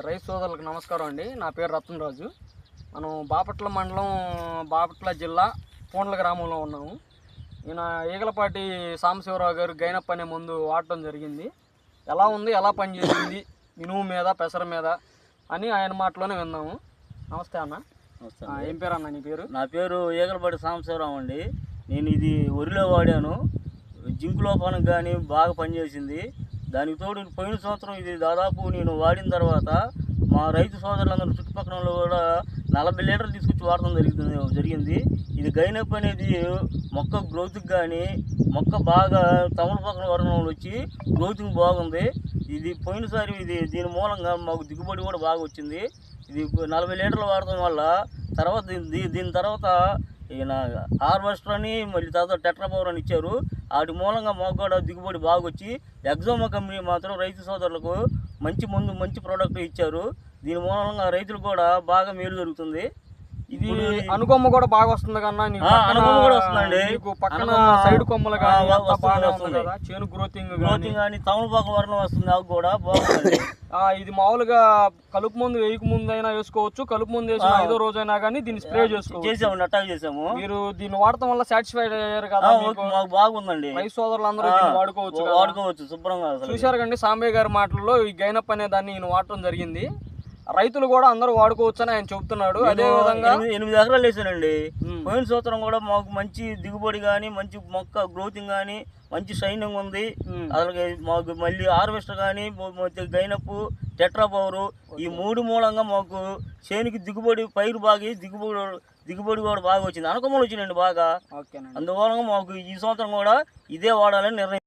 రైతు సోదరులకు నమస్కారం అండి. నా పేరు రత్నరాజు. మనం బాపట్ల మండలం, బాపట్ల జిల్లా పూండ్ల గ్రామంలో ఉన్నాము. ఈయన ఈగలపాటి సాంబశివరావు గారు గైనప్ అనే ముందు వాడటం జరిగింది. ఎలా ఉంది, ఎలా పనిచేసింది మినుము మీద, పెసర మీద అని ఆయన మాటలోనే విన్నాము. నమస్తే అన్న. ఏం పేరు అన్న నీ పేరు? నా పేరు ఈగలపాటి సాంబశివరావు అండి. నేను ఇది వరిలో వాడాను. జింకు లోపానికి కానీ బాగా పనిచేసింది. దానికి తోడు పోయిన సంవత్సరం ఇది దాదాపు నేను వాడిన తర్వాత మా రైతు సోదరులందరూ చుట్టుపక్కల కూడా 40 లీటర్లు తీసుకొచ్చి వాడటం జరిగింది. ఇది గైనప్ అనేది మొక్క గ్రోత్కి కానీ మొక్క బాగా తమలపాకుల వర్ణంలో వచ్చి గ్రోతింగ్ బాగుంది. ఇది పోయినసారి దీని మూలంగా మాకు దిగుబడి కూడా బాగా వచ్చింది. ఇది 40 లీటర్లు వాడటం వల్ల తర్వాత దీని తర్వాత ఈయన హార్వెస్టర్ అని మళ్ళీ తర్వాత టెట్రా పవర్ అని ఇచ్చారు. వాటి మూలంగా మాకు కూడా దిగుబడి బాగా వచ్చి ఎగ్జామా కంపెనీ మాత్రం రైతు సోదరులకు మంచి మందు, మంచి ప్రోడక్ట్ ఇచ్చారు. దీని మూలంగా రైతులు కూడా బాగా మేలు జరుగుతుంది. ఇది అనుకొమ్మ కూడా బాగా వస్తుంది కన్నా, అనుకొమ్మ కూడా వస్తుందండి. పక్కన సైడ్ కొమ్మలు చేను గ్రోతింగ్ కానీ తమలపాకు వర్ణం వస్తుంది, అవి కూడా బాగుంటుంది. ఇది మామూలుగా కలుపు ముందు వేయక ముందు అయినా వేసుకోవచ్చు, కలుపు ముందు వేసిన 5వ రోజైనా కానీ దీన్ని స్ప్రే చేసాము. అటాక్ చేసాము. మీరు దీన్ని వాడటం వల్ల సాటిస్ఫైడ్ అయ్యారు కదా? మాకు బాగుందండి. రైతు సోదరులందరూ వాడుకోవచ్చు శుభ్రంగా. చూశారు కండి సాంబయ్య గారి మాటల్లో ఈ గైనప్ అనే దాన్ని ఈయన వాడటం జరిగింది. రైతులు కూడా అందరూ వాడుకోవచ్చు అని ఆయన చెబుతున్నాడు. అదే విధంగా 8 ఎకరాలు వేసానండి. పోయిన సంవత్సరం కూడా మాకు మంచి దిగుబడి కానీ, మంచి మొక్క గ్రోతింగ్ కానీ, మంచి షైనింగ్ ఉంది. అలాగే మాకు మళ్ళీ హార్వెస్టర్ కానీ, గైనప్, టెట్రా పవరు, ఈ 3 మూలంగా మాకు చేనుకి దిగుబడి, పైరు బాగా దిగుబడి కూడా బాగా వచ్చింది. అనుకూలంగా వచ్చిందండి బాగా. అందువల్ల మాకు ఈ సంవత్సరం కూడా ఇదే వాడాలని నిర్ణయం.